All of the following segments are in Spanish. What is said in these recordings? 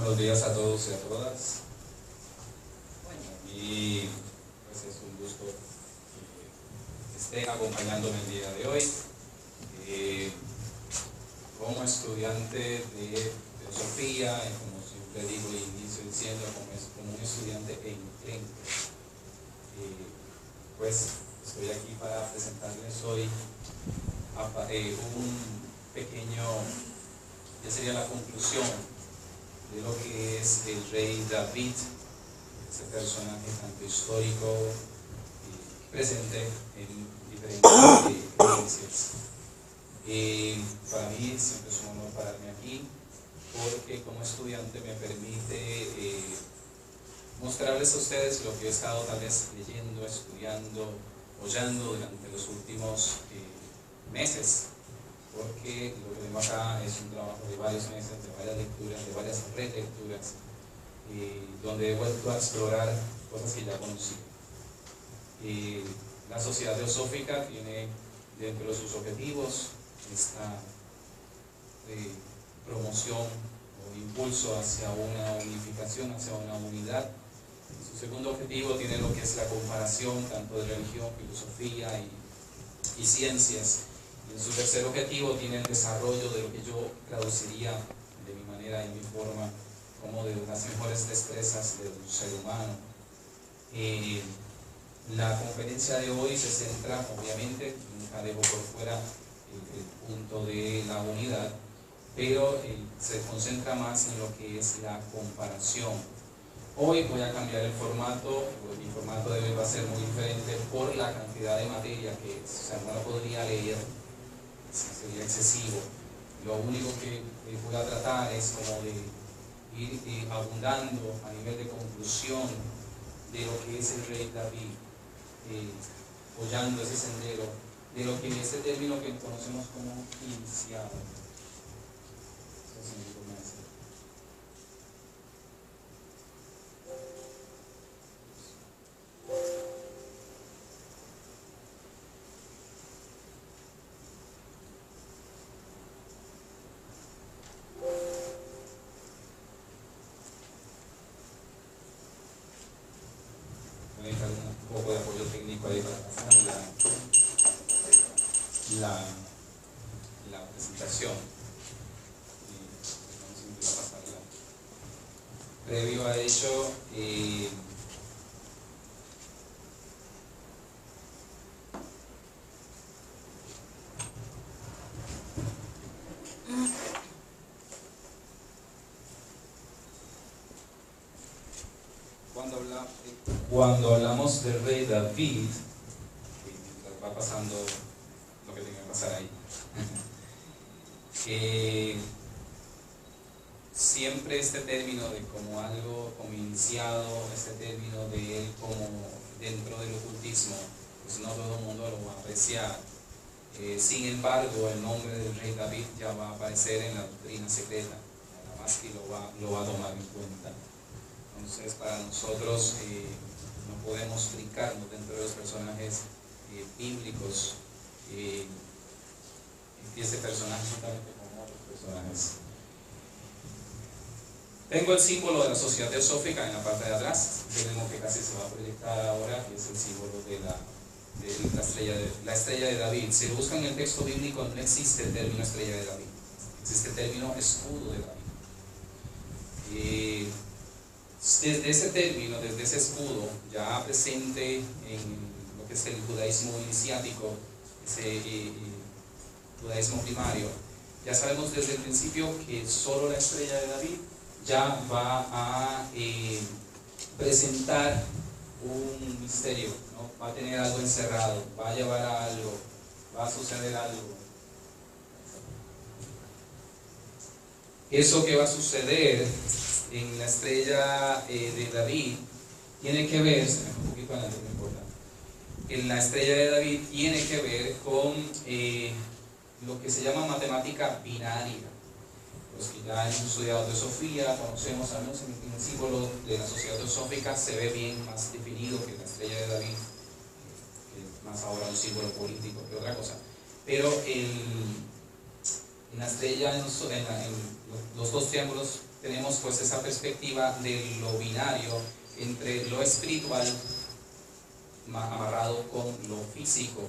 Buenos días a todos y a todas. Bueno, y pues es un gusto que estén acompañándome el día de hoy. Como estudiante de filosofía, y como siempre digo y inicio diciendo, como un estudiante enclenque, pues estoy aquí para presentarles hoy un pequeño, ya sería la conclusión de lo que es el rey David, ese personaje tanto histórico y presente en diferentes creencias. Para mí siempre es un honor pararme aquí, porque como estudiante me permite mostrarles a ustedes lo que he estado tal vez leyendo, estudiando, oyendo durante los últimos meses, porque lo que tengo acá es un trabajo de varios meses, de varias lecturas, de varias relecturas, donde he vuelto a explorar cosas que ya conocí. La Sociedad Teosófica tiene dentro de sus objetivos esta promoción o impulso hacia una unificación, hacia una unidad. Su segundo objetivo tiene lo que es la comparación tanto de religión, filosofía y ciencias. Y en su tercer objetivo tiene el desarrollo de lo que yo traduciría de mi manera y mi forma como de las mejores destrezas de un ser humano. La conferencia de hoy se centra, obviamente, nunca dejo por fuera el punto de la unidad, pero se concentra más en lo que es la comparación. Hoy voy a cambiar el formato, mi formato de hoy va a ser muy diferente por la cantidad de materia que es, o sea, no la podría leer, sería excesivo. Lo único que voy a tratar es como de ir abundando a nivel de conclusión de lo que es el rey David, hollando ese sendero de lo que es ese término que conocemos como iniciado. Voy a necesitar un poco de apoyo técnico ahí para pasar la presentación. Vamos a pasarla. Previo a ello, cuando hablamos del rey David, mientras va pasando lo que tenga que pasar ahí, siempre este término de como algo como iniciado, este término de él como dentro del ocultismo, pues no todo el mundo lo va a apreciar. Sin embargo, el nombre del rey David ya va a aparecer en la doctrina secreta, nada más que lo va a tomar en cuenta. Entonces, para nosotros no podemos brincarnos dentro de los personajes bíblicos, y ese personaje juntamente con otros personajes. Tengo el símbolo de la Sociedad Teosófica en la parte de atrás, tenemos que casi se va a proyectar ahora, que es el símbolo de la estrella de David. Si lo buscan en el texto bíblico, no existe el término estrella de David, existe el término escudo de David. Desde ese término, desde ese escudo, ya presente en lo que es el judaísmo iniciático, ese judaísmo primario, ya sabemos desde el principio que solo la estrella de David ya va a presentar un misterio, ¿no? Va a tener algo encerrado, va a llevar a algo, va a suceder algo. Eso que va a suceder en la estrella de David tiene que ver, se me fue un poquito adelante, no importa. En la estrella de David tiene que ver con lo que se llama matemática binaria. Los que ya hemos estudiado teosofía, conocemos al menos en el símbolo de la Sociedad Teosófica se ve bien más definido que la estrella de David, que es más ahora un símbolo político que otra cosa. Pero en la estrella, en los dos triángulos tenemos pues esa perspectiva de lo binario entre lo espiritual amarrado con lo físico,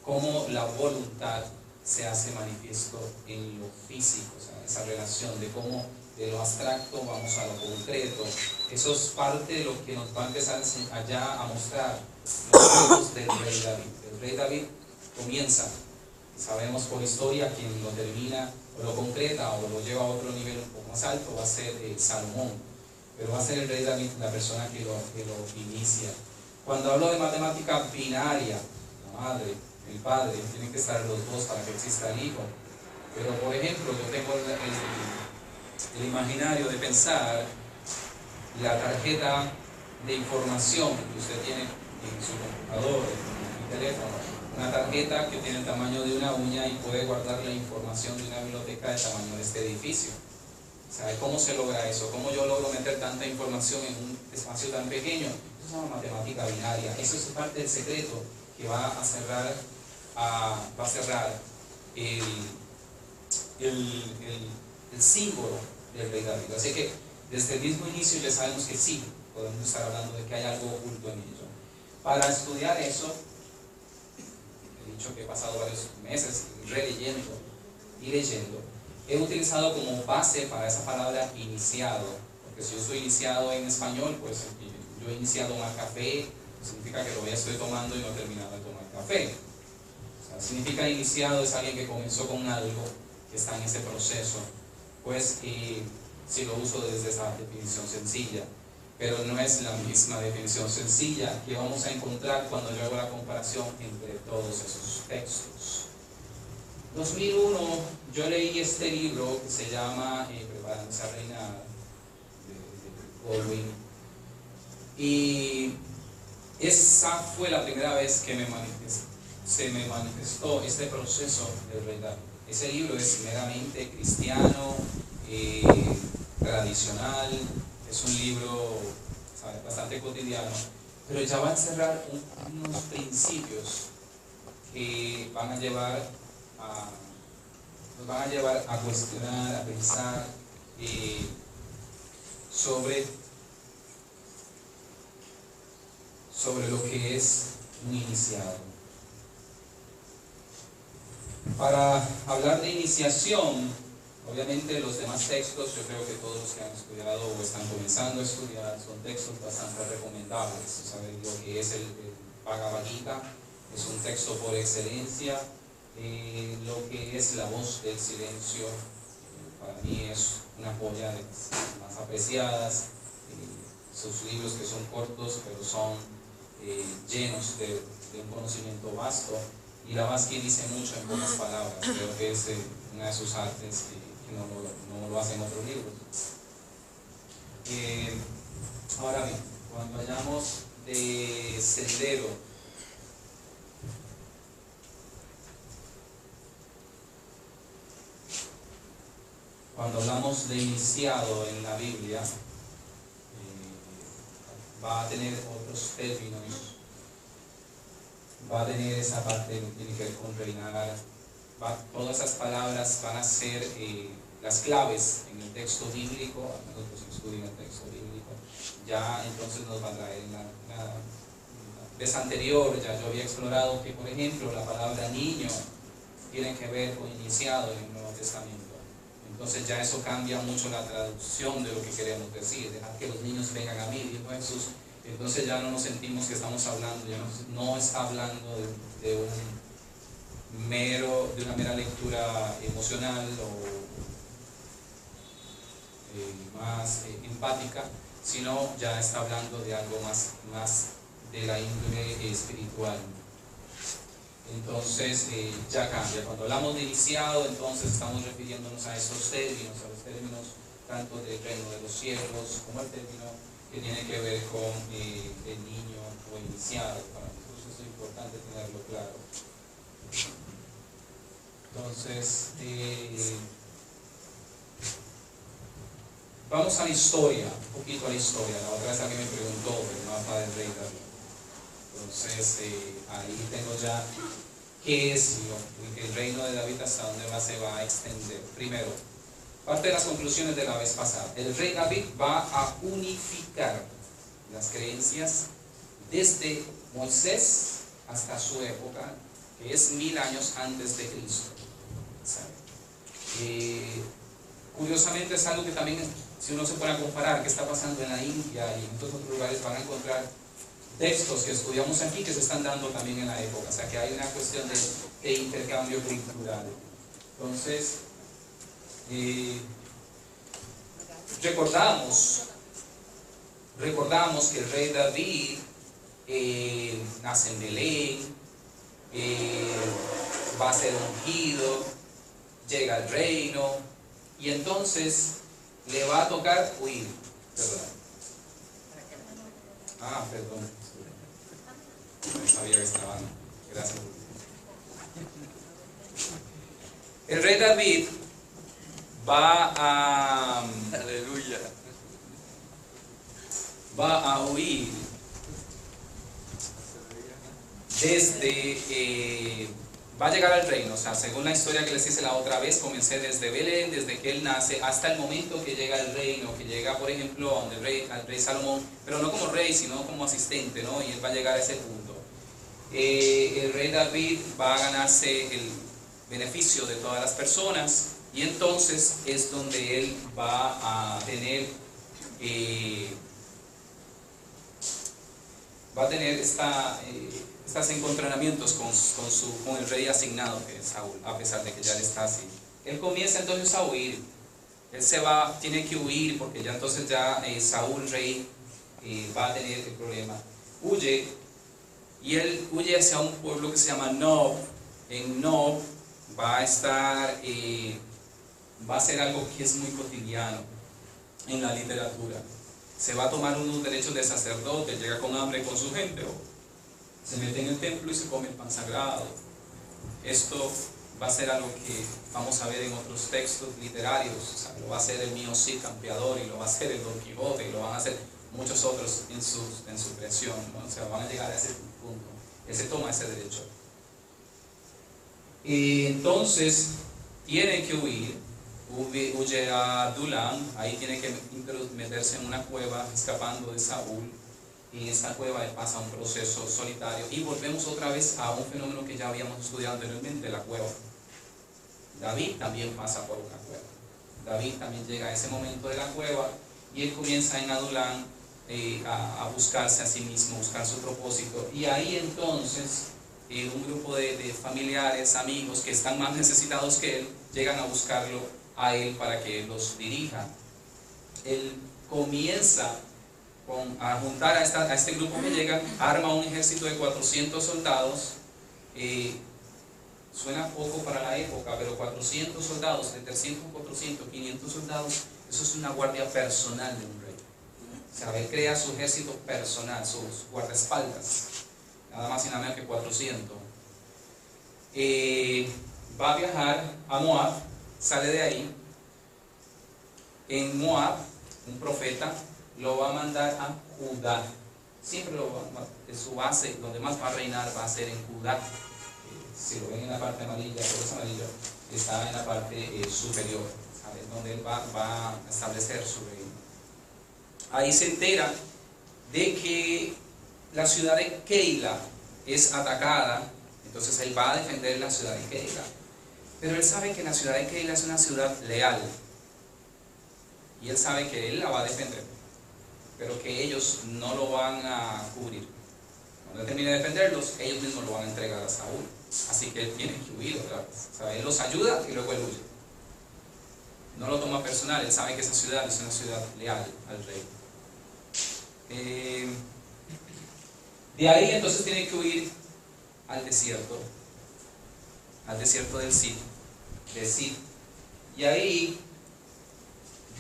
cómo la voluntad se hace manifiesto en lo físico, o sea, esa relación de cómo de lo abstracto vamos a lo concreto. Eso es parte de lo que nos va a empezar allá a mostrar los frutos del rey David. El rey David comienza, sabemos por historia, quien lo termina o lo concreta o lo lleva a otro nivel un poco más alto va a ser Salomón, pero va a ser el rey David la persona que lo inicia. Cuando hablo de matemática binaria, la madre, el padre, tienen que estar los dos para que exista el hijo. Pero por ejemplo, yo tengo el imaginario de pensar la tarjeta de información que usted tiene en su computador, en su teléfono, una tarjeta que tiene el tamaño de una uña y puede guardar la información de una biblioteca del tamaño de este edificio. ¿Sabe cómo se logra eso? ¿Cómo yo logro meter tanta información en un espacio tan pequeño? Eso es una matemática binaria. Eso es parte del secreto que va a cerrar el símbolo del rey David. Así que desde el mismo inicio ya sabemos que sí, podemos estar hablando de que hay algo oculto en ello. Para estudiar eso, he dicho que he pasado varios meses releyendo y leyendo. He utilizado como base para esa palabra iniciado, porque si yo soy iniciado en español, pues yo he iniciado un café, significa que todavía estoy tomando y no he terminado de tomar café. O sea, significa iniciado es alguien que comenzó con algo, que está en ese proceso. Pues si lo uso desde esa definición sencilla, pero no es la misma definición sencilla que vamos a encontrar cuando yo hago la comparación entre todos esos textos. 2001 yo leí este libro que se llama Preparándose a reinar, de Godwin, y esa fue la primera vez que se me manifestó este proceso del rey David. Ese libro es meramente cristiano, tradicional, es un libro, ¿sabes?, bastante cotidiano, pero ya va a encerrar unos principios que nos van a llevar a cuestionar, a pensar sobre lo que es un iniciado. Para hablar de iniciación, obviamente los demás textos, yo creo que todos los que han estudiado o están comenzando a estudiar son textos bastante recomendables. ¿Saben? Lo que es el Bhagavad Gita es un texto por excelencia. Lo que es La Voz del Silencio, para mí es una joya de las más apreciadas. Sus libros que son cortos pero son llenos de un conocimiento vasto, y la más que dice mucho en pocas palabras. Creo que es una de sus artes que no lo hacen otros libros. Ahora bien, cuando hablamos de sendero, cuando hablamos de iniciado en la Biblia, va a tener otros términos, va a tener esa parte que tiene que ver con reinar, todas esas palabras van a ser las claves en el texto bíblico, al menos los que estudian el texto bíblico. Ya entonces nos va a traer la vez anterior, ya yo había explorado que, por ejemplo, la palabra niño tiene que ver con iniciado en el Nuevo Testamento. Entonces ya eso cambia mucho la traducción de lo que queremos decir. Dejar que los niños vengan a mí, dijo Jesús. Entonces ya no nos sentimos que estamos hablando, ya no está hablando de una mera lectura emocional o más empática, sino ya está hablando de algo más de la índole espiritual. Entonces ya cambia. Cuando hablamos de iniciado, entonces estamos refiriéndonos a esos términos, a los términos tanto del reino de los cielos como el término que tiene que ver con el niño o iniciado. Para nosotros eso es importante tenerlo claro. Entonces, vamos a la historia, un poquito a la historia. La otra vez alguien me preguntó del mapa del rey David. Entonces, ahí tengo ya qué es el reino de David, hasta dónde se va a extender. Primero, Parte de las conclusiones de la vez pasada. El rey David va a unificar las creencias desde Moisés hasta su época, que es 1000 años antes de Cristo. Curiosamente es algo que también, si uno se pone a comparar qué está pasando en la India y en muchos otros lugares, van a encontrar textos que estudiamos aquí que se están dando también en la época. O sea que hay una cuestión de intercambio cultural. Entonces, recordamos que el rey David nace en Belén, va a ser ungido, llega al reino y entonces le va a tocar huir. Perdón. No sabía que estaban. Gracias. El rey David Aleluya. Va a huir desde, va a llegar al reino. O sea, según la historia que les hice la otra vez, comencé desde Belén, desde que él nace, hasta el momento que llega al reino, que llega, por ejemplo, al rey Salomón, pero no como rey, sino como asistente, ¿no? Y él va a llegar a ese punto. El rey David va a ganarse el beneficio de todas las personas, y entonces es donde él va a tener estos encontronamientos con el rey asignado, que es Saúl, a pesar de que ya él está así. Él comienza entonces a huir. Él tiene que huir porque ya entonces Saúl, rey, va a tener el problema. Huye, y él huye hacia un pueblo que se llama Nob. En Nob va a estar, va a ser algo que es muy cotidiano en la literatura. Se va a tomar unos derechos de sacerdote, llega con hambre con su gente, o se mete en el templo y se come el pan sagrado. Esto va a ser algo que vamos a ver en otros textos literarios. O sea, lo va a hacer el mío Cid Campeador, y lo va a hacer el Don Quijote, y lo van a hacer muchos otros en su creación, ¿no? O sea, van a llegar a ese punto. Él se toma ese derecho. Y entonces tiene que huye a Adulam. Ahí tiene que meterse en una cueva, escapando de Saúl, y en esta cueva él pasa un proceso solitario, y volvemos otra vez a un fenómeno que ya habíamos estudiado anteriormente, la cueva. David también pasa por una cueva. David también llega a ese momento de la cueva, y él comienza en Adulam a buscarse a sí mismo, buscar su propósito, y ahí entonces un grupo de familiares, amigos que están más necesitados que él, llegan a buscarlo a él para que los dirija. Él comienza a juntar a este grupo que llega, arma un ejército de 400 soldados. Suena poco para la época, pero 400 soldados, de 300, 400, 500 soldados, eso es una guardia personal de un rey. O sea, él crea su ejército personal, sus guardaespaldas, nada más y nada menos que 400. Va a viajar a Moab, sale de ahí. En Moab, un profeta lo va a mandar a Judá. Siempre su base, donde más va a reinar, va a ser en Judá. Si lo ven en la parte amarilla, todo es amarillo, está en la parte superior, ¿sabes? Donde él va a establecer su reino. Ahí se entera de que la ciudad de Keila es atacada, entonces él va a defender la ciudad de Keila. Pero él sabe que la ciudad de Keila es una ciudad leal, y él sabe que él la va a defender, pero que ellos no lo van a cubrir. Cuando él termine de defenderlos, ellos mismos lo van a entregar a Saúl. Así que él tiene que huir otra vez. O sea, él los ayuda y luego él huye. No lo toma personal, él sabe que esa ciudad es una ciudad leal al rey. De ahí entonces tiene que huir al desierto del Cid, y ahí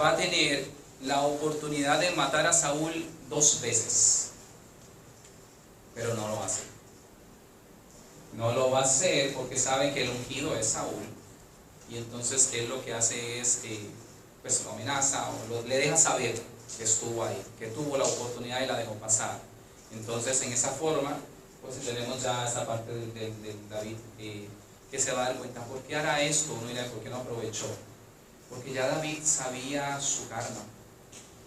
va a tener la oportunidad de matar a Saúl 2 veces, pero no lo va a hacer. No lo va a hacer porque sabe que el ungido es Saúl, y entonces él lo que hace es pues lo amenaza o le deja saber que estuvo ahí, que tuvo la oportunidad y la dejó pasar. Entonces en esa forma pues tenemos ya esta parte del David que se va a dar cuenta, ¿por qué hará esto? Uno dirá, ¿por qué no aprovechó? Porque ya David sabía su karma.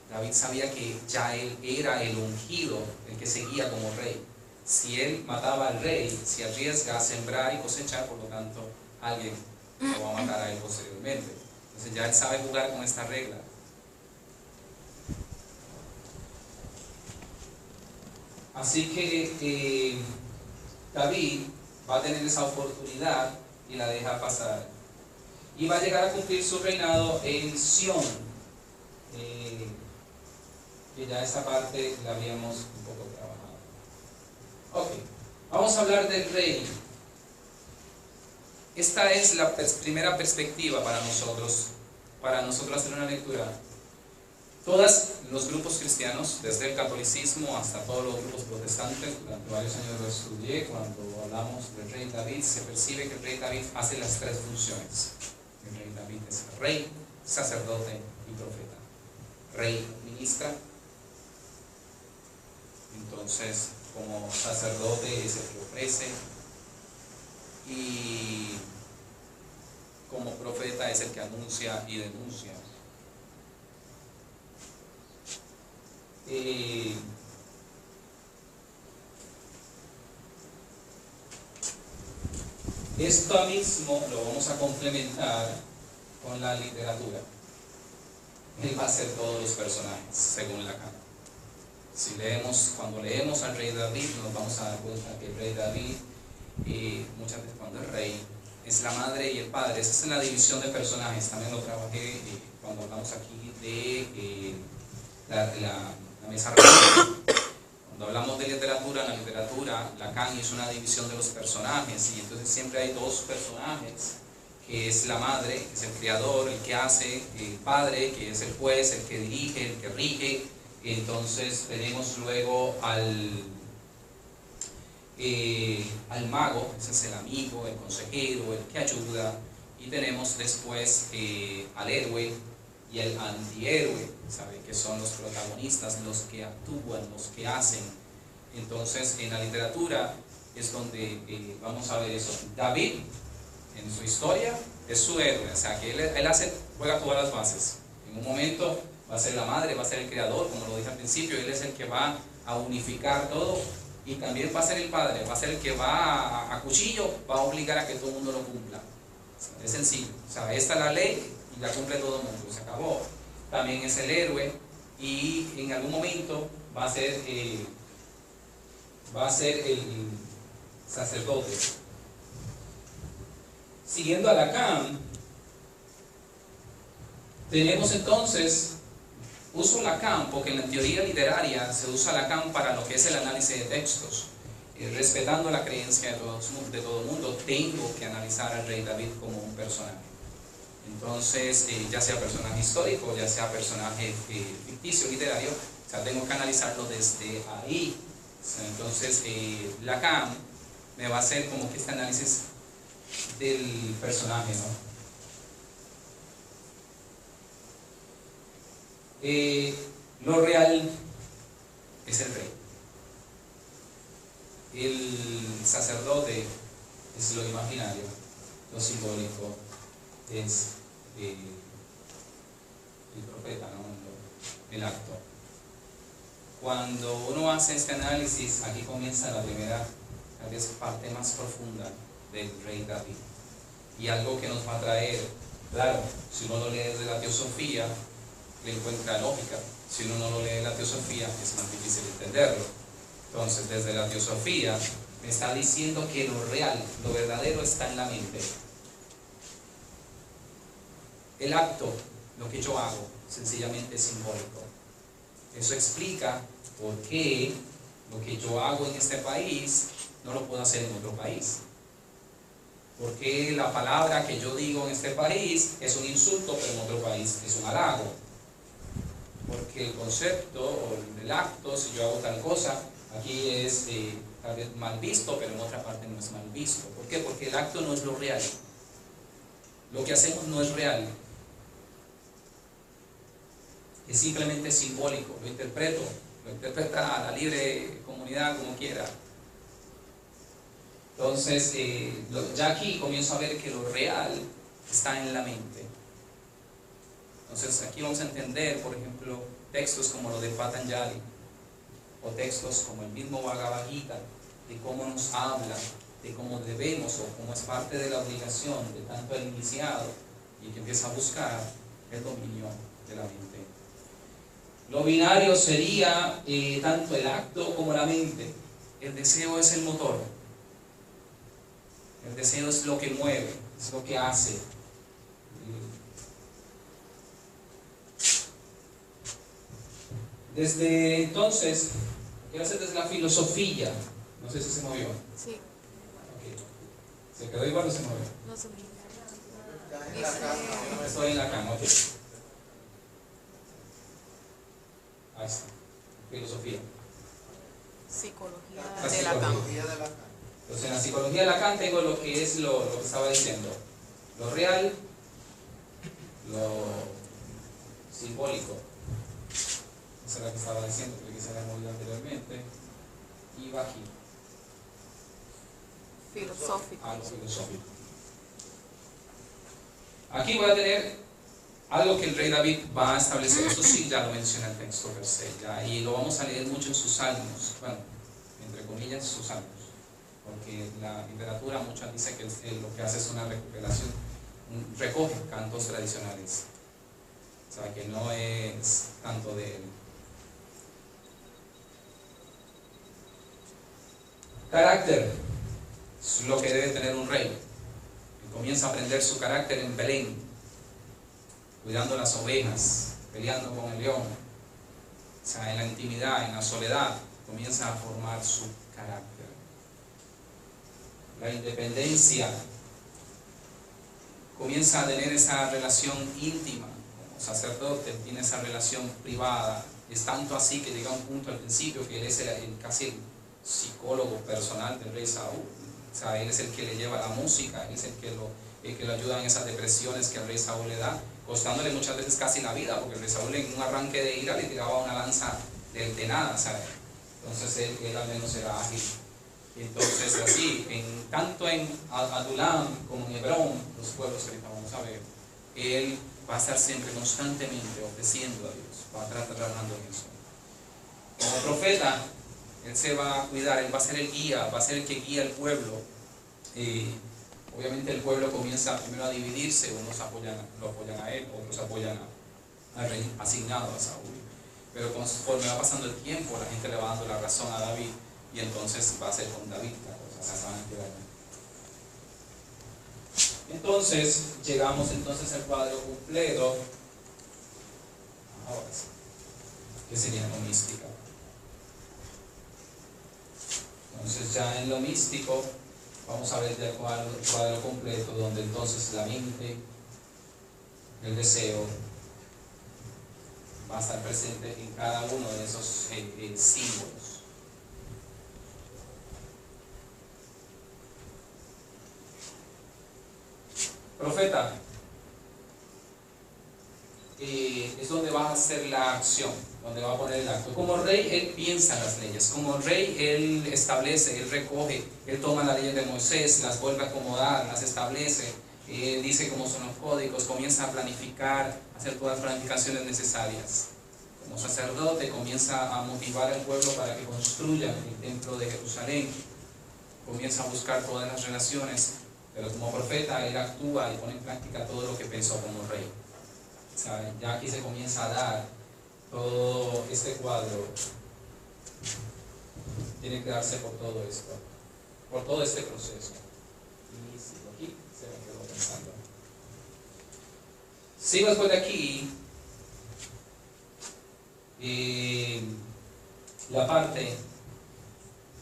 David sabía que ya él era el ungido, el que seguía como rey. Si él mataba al rey, se arriesga a sembrar y cosechar, por lo tanto, alguien lo va a matar a él posteriormente. Entonces ya él sabe jugar con esta regla. Así que David va a tener esa oportunidad y la deja pasar. Y va a llegar a cumplir su reinado en Sión. Que ya esa parte la habíamos un poco trabajado. Ok, vamos a hablar del rey. Esta es la primera perspectiva para nosotros hacer una lectura. Todos los grupos cristianos, desde el catolicismo hasta todos los grupos protestantes, durante varios años lo estudié, cuando hablamos del rey David, se percibe que el rey David hace las tres funciones. El rey David es rey, sacerdote y profeta. Rey ministra, entonces como sacerdote es el que ofrece, y como profeta es el que anuncia y denuncia. Esto mismo lo vamos a complementar con la literatura. Él va a ser todos los personajes, según la Cámara. Cuando leemos al rey David, nos vamos a dar cuenta que el rey David, muchas veces cuando es rey, es la madre y el padre. Esa es la división de personajes. También lo trabajé cuando hablamos aquí de la mesa redonda. Cuando hablamos de literatura, en la literatura, Lacan hizo una división de los personajes, y entonces siempre hay dos personajes, que es la madre, que es el creador, el que hace, el padre, que es el juez, el que dirige, el que rige. Entonces tenemos luego al mago, ese es el amigo, el consejero, el que ayuda, y tenemos después al héroe y el antihéroe, ¿sabe? Que son los protagonistas, los que actúan, los que hacen. Entonces en la literatura es donde vamos a ver eso. David, en su historia, es su héroe, o sea que él juega todas las bases. En un momento va a ser la madre, va a ser el creador, como lo dije al principio, él es el que va a unificar todo, y también va a ser el padre, va a ser el que va a cuchillo, va a obligar a que todo el mundo lo cumpla. Es sencillo, o sea, esta es la ley y la cumple todo el mundo, se acabó. También es el héroe, y en algún momento va a ser el sacerdote. Siguiendo a Lacan, tenemos entonces, uso Lacan porque en la teoría literaria se usa Lacan para lo que es el análisis de textos. Respetando la creencia de todo el mundo, tengo que analizar al rey David como un personaje. Entonces, ya sea personaje histórico, ya sea personaje ficticio, literario, o sea, tengo que analizarlo desde ahí. Entonces, Lacan me va a hacer como que este análisis del personaje, ¿no? Lo real es el rey. El sacerdote es lo imaginario, lo simbólico es el profeta, ¿no? El acto. Cuando uno hace este análisis, aquí comienza la primera, tal vez, parte más profunda del rey David. Y algo que nos va a traer, claro, si uno lo lee desde la teosofía, le encuentra lógica. Si uno no lo lee la teosofía, es más difícil entenderlo. Entonces, desde la teosofía, me está diciendo que lo real, lo verdadero está en la mente. El acto, lo que yo hago, sencillamente es simbólico. Eso explica por qué lo que yo hago en este país no lo puedo hacer en otro país. Porque la palabra que yo digo en este país es un insulto, pero en otro país es un halago. Porque el concepto o el acto, si yo hago tal cosa, aquí es tal vez mal visto, pero en otra parte no es mal visto. ¿Por qué? Porque el acto no es lo real. Lo que hacemos no es real. Es simplemente simbólico. Lo interpreta la libre comunidad como quiera. Entonces, ya aquí comienzo a ver que lo real está en la mente. Entonces aquí vamos a entender, por ejemplo, textos como lo de Patanjali, o textos como el mismo Bhagavad Gita, de cómo nos habla, de cómo debemos, o cómo es parte de la obligación de tanto el iniciado y que empieza a buscar el dominio de la mente. Lo binario sería tanto el acto como la mente. El deseo es el motor. El deseo es lo que mueve, es lo que hace. Desde entonces, quiero hacer desde la filosofía. No sé si se movió. Sí. Okay. ¿Se quedó igual o se movió? No se movió. Estoy en la cama, ok. Ahí está. Filosofía. Psicología La de Lacan. Entonces en la psicología de Lacan tengo lo que es lo que estaba diciendo. Lo real, lo simbólico. Esa es la que estaba diciendo, que se había movido anteriormente. Y va aquí. Filosófico. Algo filosófico. Aquí voy a tener algo que el rey David va a establecer. Eso sí ya lo menciona el texto per se, ya, y lo vamos a leer mucho en sus salmos, bueno, entre comillas sus salmos, porque la literatura muchas dice que él lo que hace es una recuperación, recoge cantos tradicionales, o sea que no es tanto de él. Carácter es lo que debe tener un rey. Comienza a aprender su carácter en Belén, cuidando las ovejas, peleando con el león. O sea, en la intimidad, en la soledad, comienza a formar su carácter. La independencia, comienza a tener esa relación íntima como sacerdote, tiene esa relación privada. Es tanto así que llega a un punto al principio que él es casi el psicólogo personal del rey Saúl. O sea, él es el que le lleva la música, él es el que lo ayuda en esas depresiones que el rey Saúl le da, costándole muchas veces casi la vida, porque el rey Saúl en un arranque de ira le tiraba una lanza de nada, ¿sabes? Entonces él al menos era ágil. Entonces así, tanto en Adulam como en Hebrón, los pueblos que ahorita vamos a ver, él va a estar siempre constantemente ofreciendo a Dios, va a estar trabajando en eso. Como profeta, él se va a cuidar, él va a ser el guía, va a ser el que guía al pueblo. Obviamente el pueblo comienza primero a dividirse, unos lo apoyan a él, otros apoyan al rey asignado a Saúl. Pero conforme va pasando el tiempo, la gente le va dando la razón a David, y entonces va a ser con David la cosa, se van a quedar. Entonces, llegamos entonces al cuadro completo, ahora sí, que sería lo místico. Entonces ya en lo místico vamos a ver ya el cuadro completo, donde entonces la mente, el deseo, va a estar presente en cada uno de esos símbolos. Profeta es donde va a hacer la acción, donde va a poner el acto. Como rey, él piensa en las leyes. Como rey, él establece, él recoge, él toma las leyes de Moisés, las vuelve a acomodar, las establece, dice cómo son los códigos, comienza a planificar, a hacer todas las planificaciones necesarias. Como sacerdote, comienza a motivar al pueblo para que construyan el templo de Jerusalén. Comienza a buscar todas las relaciones, pero como profeta, él actúa y pone en práctica todo lo que pensó como rey. O sea, ya aquí se comienza a dar todo este cuadro, tiene que darse por todo esto, por todo este proceso. Y sigo aquí, se me quedó pensando. Sigo después de aquí, la parte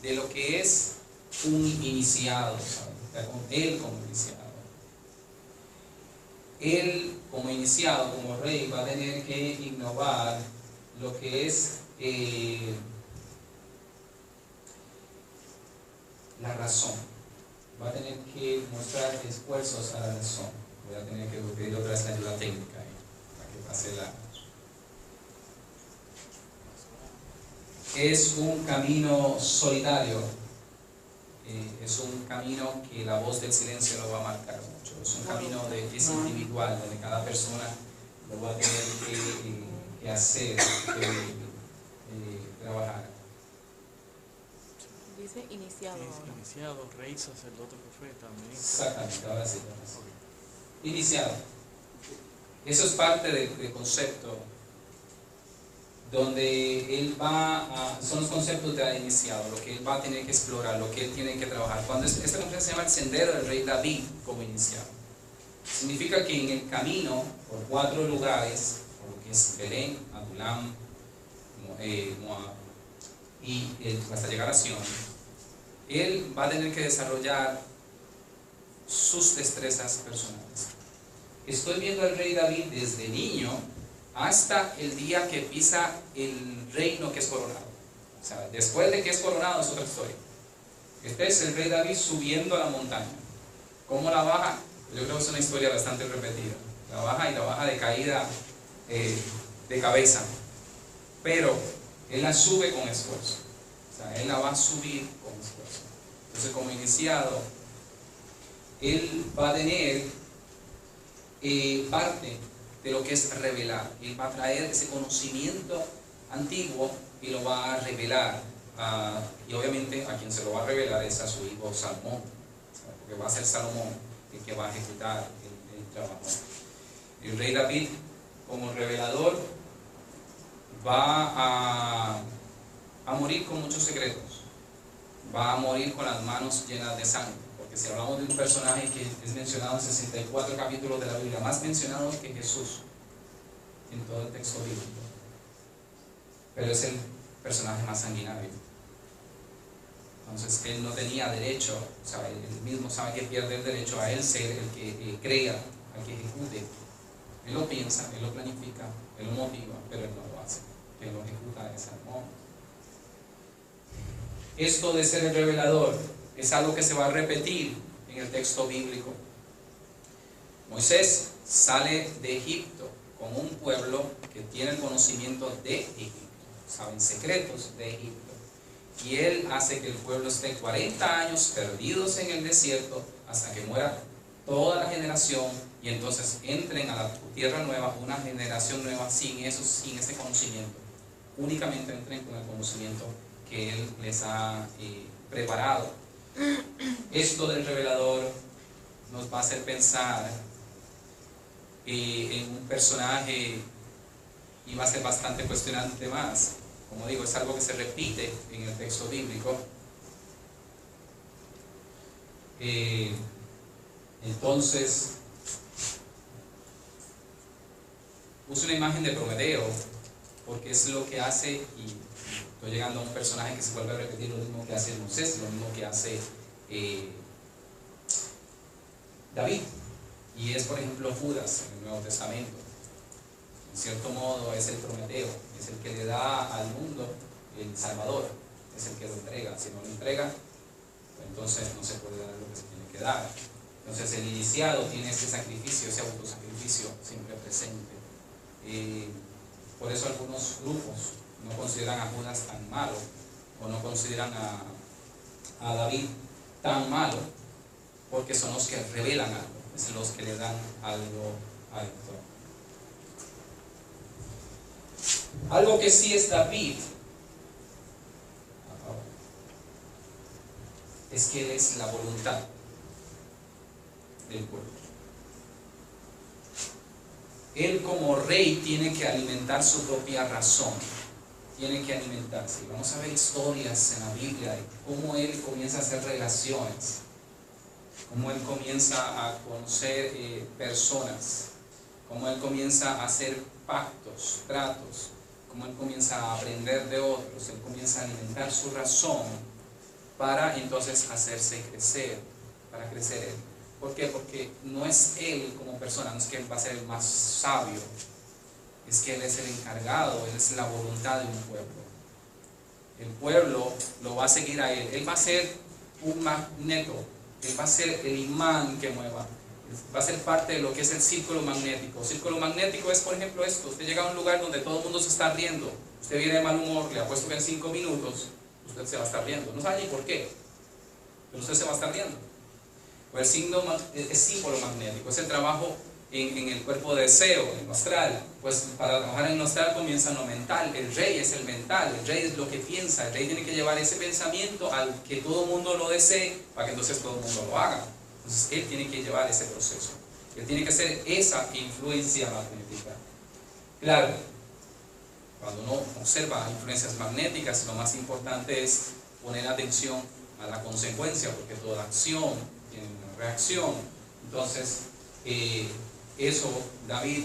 de lo que es un iniciado, ¿sabes? Él como iniciado. Él como iniciado, como rey, va a tener que innovar lo que es la razón. Va a tener que mostrar esfuerzos a la razón. Voy a tener que pedir otra vez la ayuda técnica para que pase la... Es un camino solitario. Es un camino que la voz del silencio lo va a marcar mucho. Es un camino que es individual, donde cada persona lo va a tener que hacer, trabajar. Dice iniciado ahora. Iniciado, rey, sacerdote, profeta. Exactamente, ahora sí. Iniciado. Eso es parte del concepto donde él son los conceptos de iniciado, lo que él va a tener que explorar, lo que él tiene que trabajar. Cuando esta conferencia se llama el sendero del rey David como iniciado. Significa que en el camino, por 4 lugares, por lo que es Belén, Adulam, Moab y hasta llegar a Sion, él va a tener que desarrollar sus destrezas personales. Estoy viendo al rey David desde niño hasta el día que pisa el reino que es coronado. O sea, después de que es coronado es otra historia. Este es el rey David subiendo a la montaña. ¿Cómo la baja? Yo creo que es una historia bastante repetida. La baja y la baja de caída de cabeza. Pero él la sube con esfuerzo. O sea, él la va a subir con esfuerzo. Entonces, como iniciado, él va a tener parte de lo que es revelar. Él va a traer ese conocimiento antiguo y lo va a revelar. Y obviamente a quien se lo va a revelar es a su hijo Salomón, porque va a ser Salomón el que va a ejecutar el trabajo. El rey David, como revelador, va a morir con muchos secretos. Va a morir con las manos llenas de sangre. Porque si hablamos de un personaje que es mencionado en 64 capítulos de la Biblia, más mencionado que Jesús en todo el texto bíblico, pero es el personaje más sanguinario. Entonces él no tenía derecho, o sea, él mismo sabe que pierde el derecho a él ser el que crea, al que ejecute. Él lo piensa, él lo planifica, él lo motiva, pero él no lo hace. Él lo ejecuta de ese modo. Esto de ser el revelador es algo que se va a repetir en el texto bíblico. Moisés sale de Egipto con un pueblo que tiene el conocimiento de Egipto, saben secretos de Egipto. Y él hace que el pueblo esté 40 años perdidos en el desierto hasta que muera toda la generación y entonces entren a la tierra nueva, una generación nueva sin ese conocimiento. Únicamente entren con el conocimiento que él les ha preparado. Esto del revelador nos va a hacer pensar en un personaje y va a ser bastante cuestionante más. Como digo, es algo que se repite en el texto bíblico. Entonces, puse una imagen de Prometeo porque es lo que hace, y estoy llegando a un personaje que se vuelve a repetir lo mismo que hace Moisés, lo mismo que hace David, y es por ejemplo Judas en el Nuevo Testamento. En cierto modo es el Prometeo, es el que le da al mundo el Salvador, es el que lo entrega. Si no lo entrega, pues entonces no se puede dar lo que se tiene que dar. Entonces el iniciado tiene ese sacrificio, ese autosacrificio siempre presente. Por eso algunos grupos no consideran a Judas tan malo, o no consideran a David tan malo, porque son los que revelan algo, es los que le dan algo a esto. Algo que sí es David es que él es la voluntad del pueblo. Él como rey tiene que alimentar su propia razón, tiene que alimentarse. Vamos a ver historias en la Biblia de cómo él comienza a hacer relaciones, cómo él comienza a conocer personas, cómo él comienza a hacer pactos, tratos, cómo él comienza a aprender de otros. Él comienza a alimentar su razón para entonces hacerse crecer, para crecer él. ¿Por qué? Porque no es él como persona, no es que él va a ser el más sabio, es que él es el encargado, él es la voluntad de un pueblo. El pueblo lo va a seguir a él, él va a ser un magneto, él va a ser el imán que mueva, va a ser parte de lo que es el círculo magnético. El círculo magnético es, por ejemplo, esto: usted llega a un lugar donde todo el mundo se está riendo, usted viene de mal humor, le apuesto que en 5 minutos usted se va a estar riendo, no sabe ni por qué, pero usted se va a estar riendo. El símbolo magnético es el trabajo en el cuerpo de deseo, en lo astral. Pues para trabajar en lo astral comienza en lo mental. El rey es el mental, el rey es lo que piensa. El rey tiene que llevar ese pensamiento al que todo el mundo lo desee, para que entonces todo el mundo lo haga. Entonces él tiene que llevar ese proceso. Él tiene que ser esa influencia magnética. Claro, cuando uno observa influencias magnéticas, lo más importante es poner atención a la consecuencia, porque toda acción tiene una reacción. Entonces, eso, David,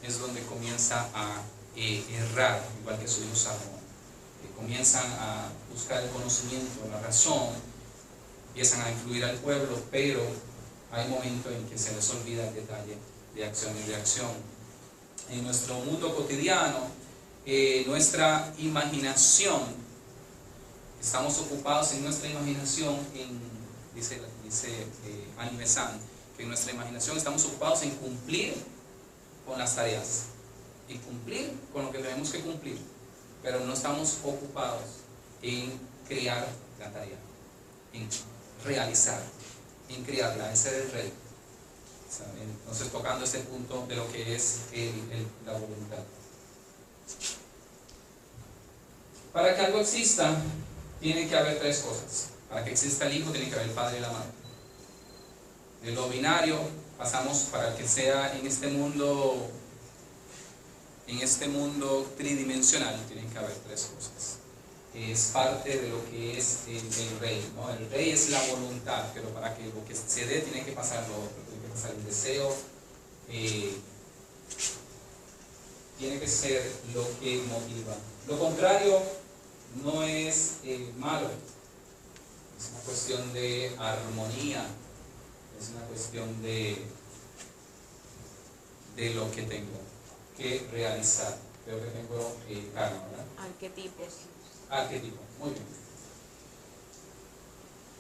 es donde comienza a errar, igual que su hijo Salomón. Comienzan a buscar el conocimiento, la razón, empiezan a influir al pueblo, pero hay momentos en que se les olvida el detalle de acción y reacción. En nuestro mundo cotidiano, nuestra imaginación, estamos ocupados en nuestra imaginación, dice Annie Besant, que en nuestra imaginación estamos ocupados en cumplir con las tareas y cumplir con lo que tenemos que cumplir, pero no estamos ocupados en crear la tarea, en realizar, en crearla, en ser el rey. Entonces, tocando este punto de lo que es la voluntad. Para que algo exista, tiene que haber tres cosas. Para que exista el hijo, tiene que haber el padre y la madre. De lo binario pasamos, para que sea en este mundo tridimensional, tienen que haber tres cosas. Es parte de lo que es el rey, ¿no? El rey es la voluntad, pero para que lo que se dé tiene que pasar lo otro, tiene que pasar el deseo, tiene que ser lo que motiva. Lo contrario no es malo, es una cuestión de armonía, es una cuestión de lo que tengo que realizar. Creo que tengo calma, ¿verdad? Arquetipos. Arquetipo, muy bien.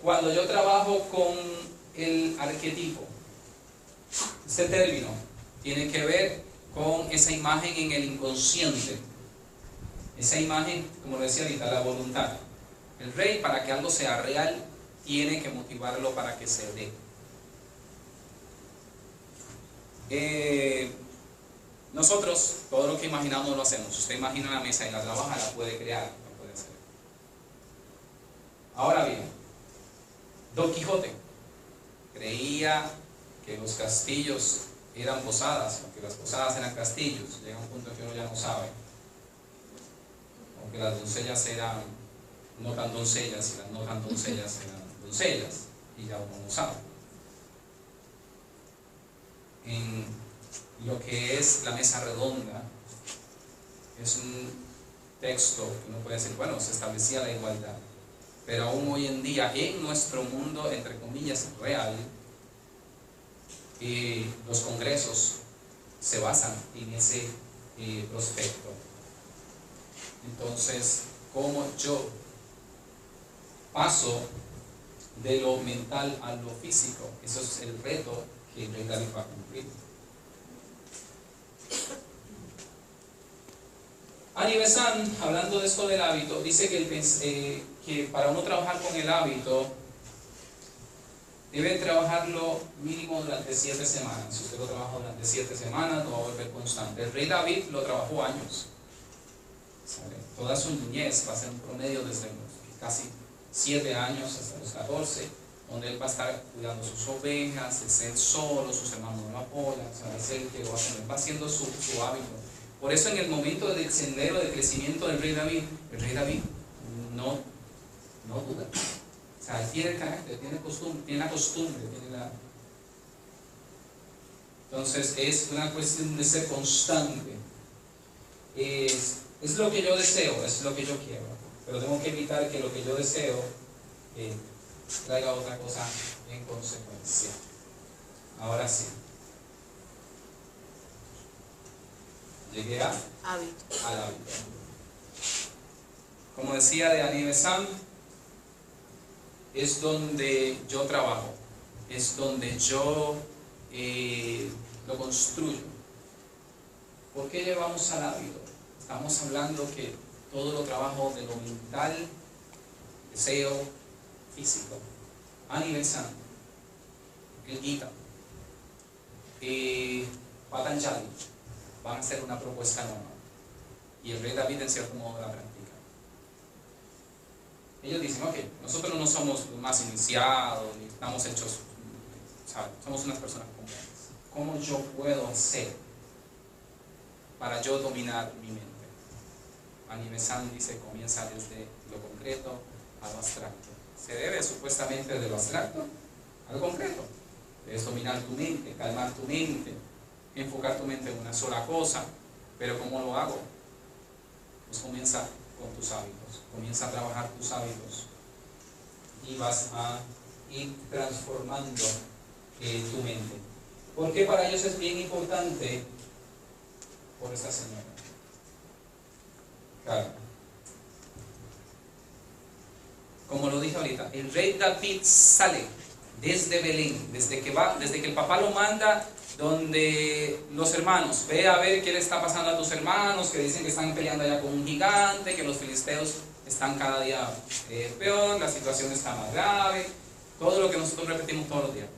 Cuando yo trabajo con el arquetipo, este término tiene que ver con esa imagen en el inconsciente. Esa imagen, como decía ahorita, la voluntad. El rey, para que algo sea real, tiene que motivarlo para que se dé. Nosotros, todo lo que imaginamos lo hacemos. Si usted imagina una mesa y la trabaja, la puede crear, la puede hacer. Ahora bien, Don Quijote creía que los castillos eran posadas, que las posadas eran castillos. Llega un punto en que uno ya no sabe. Aunque las doncellas eran no tan doncellas y las no tan doncellas eran doncellas, y ya uno no sabe. En lo que es la mesa redonda, es un texto que uno puede decir, bueno, se establecía la igualdad, pero aún hoy en día, en nuestro mundo, entre comillas, real, los congresos se basan en ese prospecto. Entonces, ¿cómo yo paso de lo mental a lo físico? Eso es el reto que el rey David va a cumplir. Annie Besant, hablando de esto del hábito, dice que para uno trabajar con el hábito debe trabajarlo mínimo durante 7 semanas. Si usted lo trabaja durante 7 semanas, lo va a volver constante. El rey David lo trabajó años. ¿Sabe? Toda su niñez va a ser un promedio desde casi 7 años hasta los 14, donde él va a estar cuidando sus ovejas, es él solo, sus hermanos no lo apoyan, o sea, es él que lo va a tener, va haciendo su hábito. Por eso en el momento del sendero de crecimiento del rey David, el rey David no duda. O sea, él tiene el carácter, tiene la costumbre, Entonces es una cuestión de ser constante. Es lo que yo deseo, es lo que yo quiero, pero tengo que evitar que lo que yo deseo traiga otra cosa en consecuencia. Ahora sí. Llegué al hábito. Como decía de Annie Besant, es donde yo trabajo, es donde yo lo construyo. ¿Por qué llevamos al hábito? Estamos hablando que todo lo trabajo de lo mental, deseo, físico. Annie Besant, el Gita. Patanjali van a hacer una propuesta nueva. Y el rey David en cierto modo la practica. Ellos dicen, ok, nosotros no somos los más iniciados, ni estamos hechos, ¿sabes? Somos unas personas comunes. ¿Cómo yo puedo hacer para yo dominar mi mente? Animesan dice, comienza desde lo concreto a lo abstracto. Se debe supuestamente de lo abstracto a lo concreto. Debes dominar tu mente, calmar tu mente, enfocar tu mente en una sola cosa. Pero ¿cómo lo hago? Pues comienza con tus hábitos, comienza a trabajar tus hábitos y vas a ir transformando tu mente. ¿Por qué para ellos es bien importante? Por esta señora. Claro. Como lo dije ahorita, el rey David sale desde Belén, desde que el papá lo manda donde los hermanos, ve a ver qué le está pasando a tus hermanos, que dicen que están peleando allá con un gigante, que los filisteos están cada día peor, la situación está más grave, todo lo que nosotros repetimos todos los días.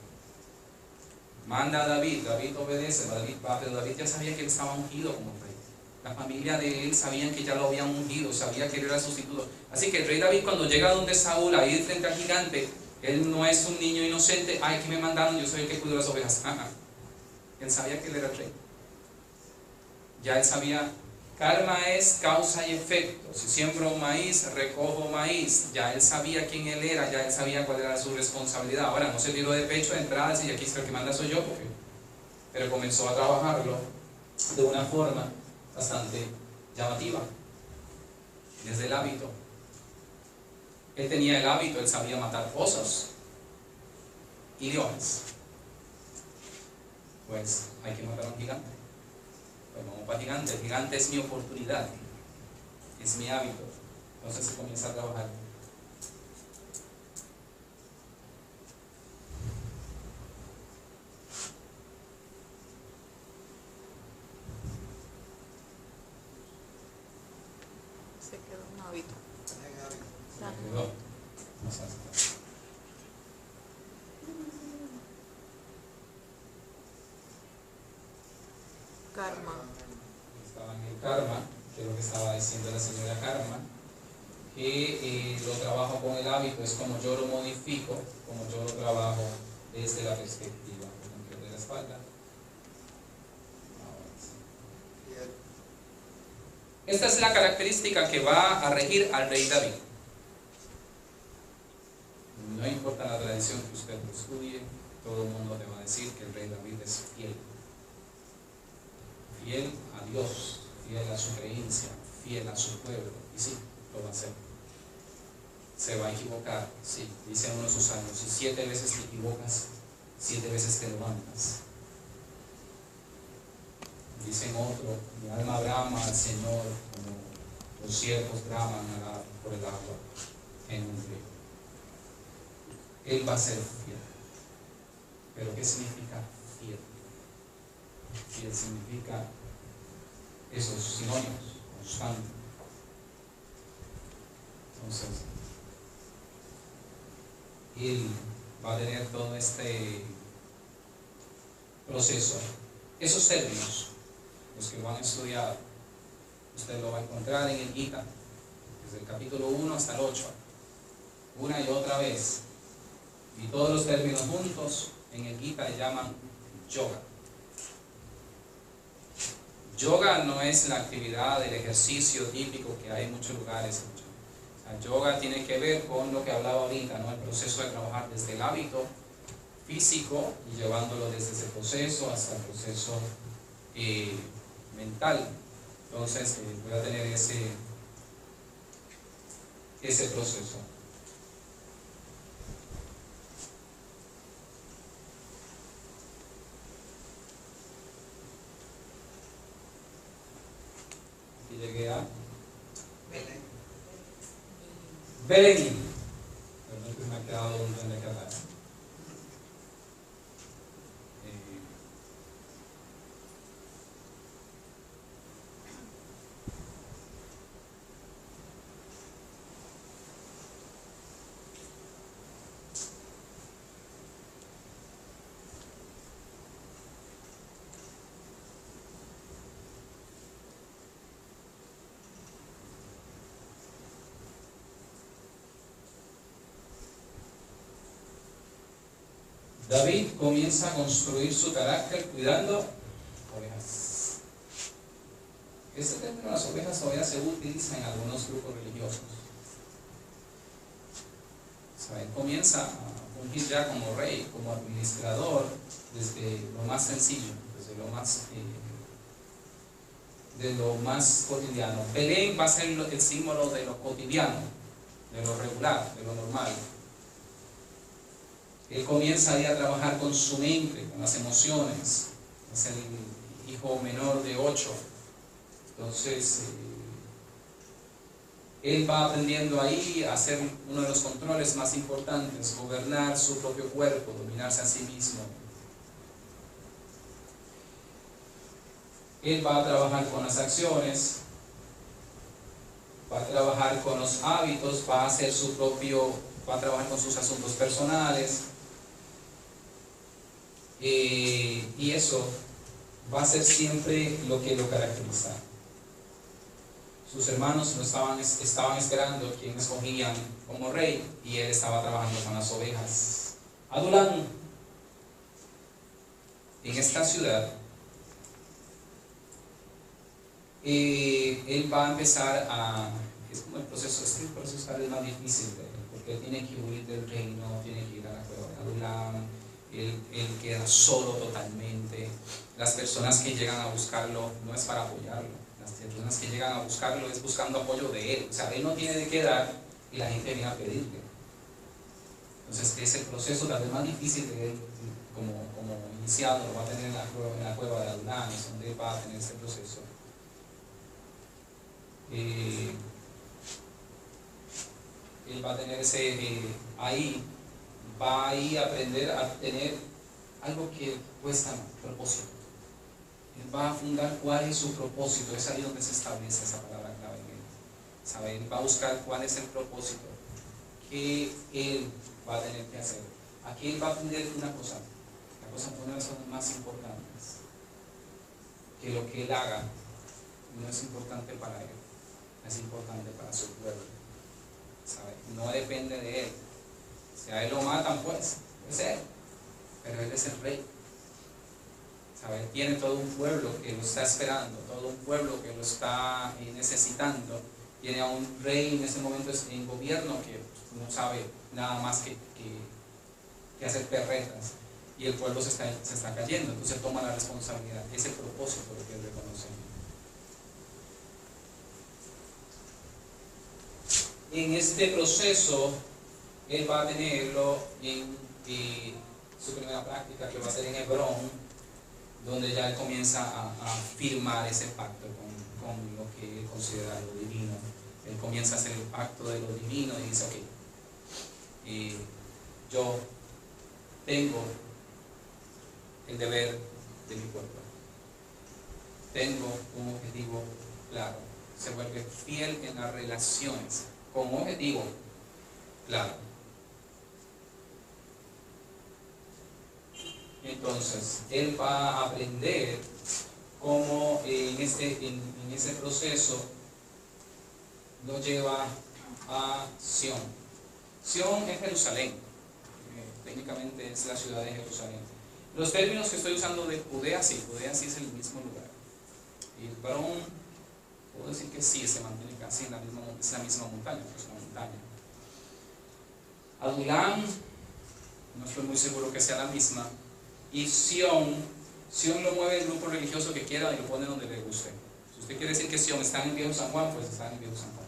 Manda a David, David obedece, David va, pero David ya sabía que él estaba ungido como rey. La familia de él sabían que ya lo habían ungido, sabía que él era el sustituto. Así que el rey David, cuando llega donde Saúl, a ir frente al gigante, él no es un niño inocente, ay, que me mandaron, yo soy el que cuido las ovejas. Él sabía que él era el rey. Ya él sabía, karma es causa y efecto. Si siembro maíz, recojo maíz. Ya él sabía quién él era, ya él sabía cuál era su responsabilidad. Ahora, no se tiró de pecho de entrada y aquí está el que manda soy yo, pero comenzó a trabajarlo de una forma bastante llamativa, desde el hábito. Él tenía el hábito, él sabía matar osos y leones. Pues hay que matar a un gigante. Pues vamos para el gigante. El gigante es mi oportunidad, es mi hábito. Entonces se comienza a trabajar. Se quedó un hábito. No, no se hace. Karma. Estaba en el karma, que es lo que estaba diciendo la señora Karma, que lo trabajo con el hábito, es como yo lo modifico, como yo lo trabajo desde la perspectiva de la espalda. Esta es la característica que va a regir al rey David. No importa la tradición que usted lo estudie, todo el mundo le va a decir que el rey David es fiel. Fiel a Dios, fiel a su creencia, fiel a su pueblo. Y sí, lo va a hacer. Se va a equivocar, sí. Dice uno de sus años, si 7 veces te equivocas, 7 veces te levantas. Dicen otro, mi alma brama al Señor como los ciervos braman por el agua en un río. Él va a ser fiel. ¿Pero qué significa fiel? Fiel significa esos sinónimos, constante. Entonces, él va a tener todo este proceso. Esos términos, los que lo han estudiado, usted lo va a encontrar en el Gita, desde el capítulo 1 hasta el 8, una y otra vez. Y todos los términos juntos en el Gita le llaman yoga. Yoga no es la actividad del ejercicio típico que hay en muchos lugares. O sea, yoga tiene que ver con lo que hablaba ahorita, ¿no? El proceso de trabajar desde el hábito físico y llevándolo desde ese proceso hasta el proceso mental. Entonces voy a tener ese proceso. Y llegué a Belén. Perdón que me ha quedado un buen de catalán. David comienza a construir su carácter cuidando ovejas. Este término de las ovejas todavía se utiliza en algunos grupos religiosos. Él comienza a fungir ya como rey, como administrador, desde lo más sencillo, desde lo más cotidiano. Belén va a ser el símbolo de lo cotidiano, de lo regular, de lo normal. Él comienza ahí a trabajar con su mente, con las emociones. Es el hijo menor de 8. Entonces, él va aprendiendo ahí a hacer uno de los controles más importantes, gobernar su propio cuerpo, dominarse a sí mismo. Él va a trabajar con las acciones, va a trabajar con los hábitos, va a trabajar con sus asuntos personales. Y eso va a ser siempre lo que lo caracteriza. Sus hermanos lo estaban esperando quien escogían como rey, y él estaba trabajando con las ovejas. Adulán, en esta ciudad, él va a empezar es como el proceso tal vez más difícil de él, porque él tiene que huir del reino, tiene que ir a la cueva de Adulán. Él queda solo totalmente. Las personas que llegan a buscarlo no es para apoyarlo, las personas que llegan a buscarlo es buscando apoyo de él. O sea, él no tiene de qué dar y la gente viene a pedirle. Entonces, es el proceso tal vez más difícil de él, como iniciado, lo va a tener en la cueva de Adulán, es donde él va a tener ese proceso. Él va a tener ahí va a ir a aprender a tener algo que cuesta propósito. Él va a fundar cuál es su propósito. Es ahí donde se establece esa palabra clave en él. ¿Sabe? Él va a buscar cuál es el propósito que él va a tener que hacer. Aquí él va a aprender una de las cosas más importantes, que lo que él haga no es importante para él, es importante para su pueblo. ¿Sabe? No depende de él. Si a él lo matan, pues es él, pero él es el rey. ¿Sabe? Tiene todo un pueblo que lo está esperando, todo un pueblo que lo está necesitando. Tiene a un rey en ese momento en gobierno que no sabe nada más que hacer perretas, y el pueblo se está cayendo. Entonces toma la responsabilidad. Es el propósito lo que él reconoce. En este proceso él va a tenerlo en su primera práctica, que va a ser en Hebrón, donde ya él comienza a firmar ese pacto con lo que él considera lo divino. Él comienza a hacer el pacto de lo divino y dice, ok, yo tengo el deber de mi pueblo, tengo un objetivo claro. Se vuelve fiel en las relaciones con un objetivo claro. Entonces, él va a aprender cómo en ese proceso lo lleva a Sión. Sión es Jerusalén, técnicamente es la ciudad de Jerusalén. Los términos que estoy usando de Judea sí es el mismo lugar. Y el varón, puedo decir que sí, se mantiene casi en la misma montaña, es una montaña. Adulán, no estoy muy seguro que sea la misma. Y Sión lo mueve el grupo religioso que quiera y lo pone donde le guste. Si usted quiere decir que Sión está en el Viejo San Juan, pues está en el Viejo San Juan.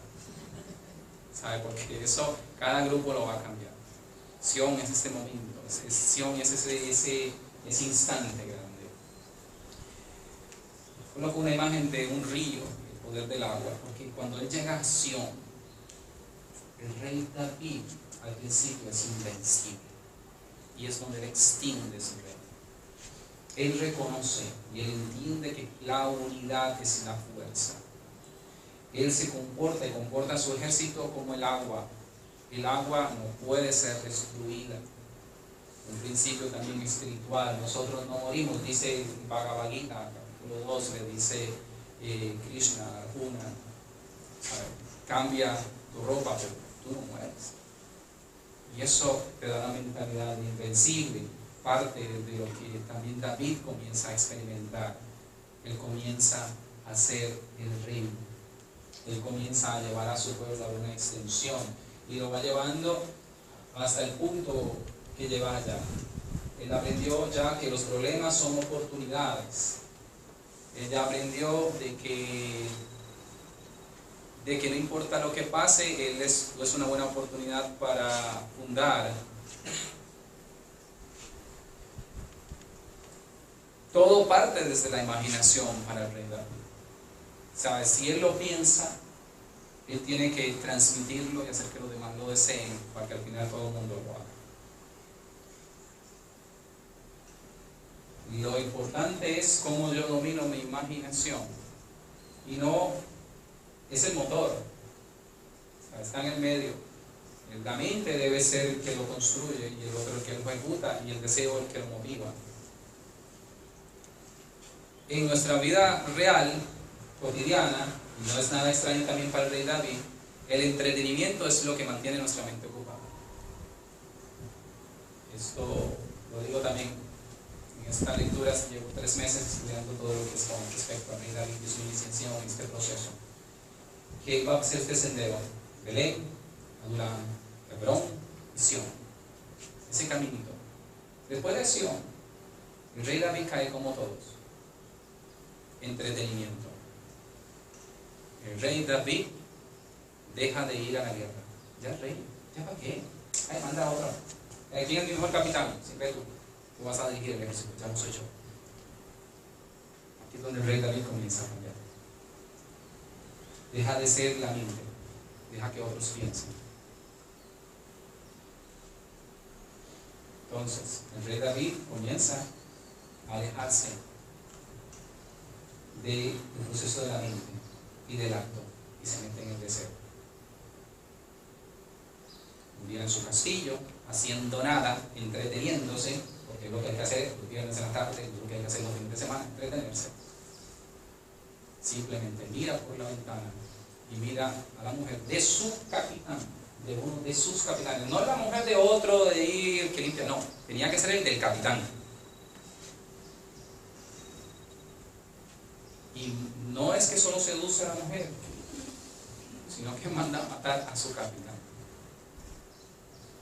¿Sabe? Porque eso, cada grupo lo va a cambiar. Sión es este momento, Sión es ese instante grande. Coloco una imagen de un río, el poder del agua, porque cuando él llega a Sión, el rey David al principio es invencible, y es donde él extiende su reino. Él reconoce y él entiende que la unidad es la fuerza. Él se comporta y comporta a su ejército como el agua. El agua no puede ser destruida. Un principio también espiritual. Nosotros no morimos, dice Bhagavad Gita, capítulo 2, le dice Krishna, Arjuna, cambia tu ropa, pero tú no mueres. Y eso te da la mentalidad de invencible. parte de lo que también David comienza a experimentar. Él comienza a ser el rey. Él comienza a llevar a su pueblo a una extensión y lo va llevando hasta el punto que lleva allá. Él aprendió ya que los problemas son oportunidades. Él ya aprendió de que no importa lo que pase, él es una buena oportunidad para fundar. Todo parte desde la imaginación para el rey David. ¿Sabes? Si él lo piensa, él tiene que transmitirlo y hacer que los demás lo deseen para que al final todo el mundo lo haga. Lo importante es cómo yo domino mi imaginación y no es el motor. ¿Sabes? Está en el medio. La mente debe ser el que lo construye y el otro el que lo ejecuta y el deseo el que lo motiva. En nuestra vida real, cotidiana, y no es nada extraño también para el rey David, el entretenimiento es lo que mantiene nuestra mente ocupada. Esto lo digo también en estas lecturas. Llevo 3 meses estudiando todo lo que es con respecto al rey David. Yo soy licenciado en este proceso. ¿Qué va a ser este sendero? Belén, Adulán, Hebrón y Sión. Ese caminito. Después de Sión, el rey David cae como todos. Entretenimiento. El rey David deja de ir a la guerra. Ya rey, ¿ya para qué? Ay, manda a otro. ¿Quién es mi mejor capitán? Siempre tú. Tú vas a dirigir el ejército, ya no soy yo. Aquí es donde el rey David comienza a cambiar. Deja de ser la mente, deja que otros piensen. Entonces, el rey David comienza a alejarse del proceso de la mente y del acto y se mete en el deseo. Un día en su castillo, haciendo nada, entreteniéndose, porque es lo que hay que hacer los viernes en la tarde, es lo que hay que hacer los fines de semana, entretenerse. Simplemente mira por la ventana y mira a la mujer de su capitán, de uno de sus capitanes, no la mujer de otro, de ir que limpia, no, tenía que ser el del capitán. Y no es que solo seduce a la mujer, sino que manda a matar a su capitán.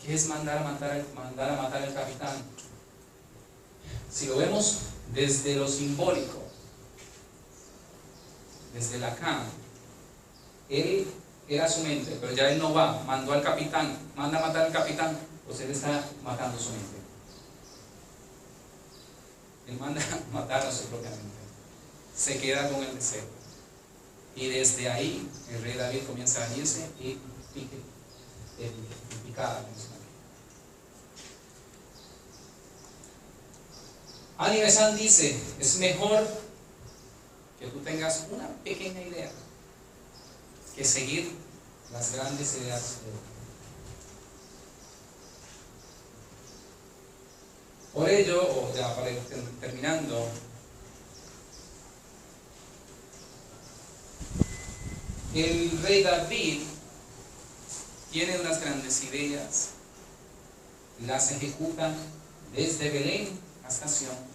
¿Qué es mandar a matar al capitán? Si lo vemos desde lo simbólico, desde la cama, él era su mente, pero ya él no va, mandó al capitán, manda a matar al capitán, pues él está matando su mente. Él manda a matar a su propia mente. Se queda con el deseo. Y desde ahí el rey David comienza a venirse y picada. Annie Besant dice, es mejor que tú tengas una pequeña idea que seguir las grandes ideas de Dios. Por ello, o ya para ir terminando, el rey David tiene unas grandes ideas, las ejecuta desde Belén hasta Sión.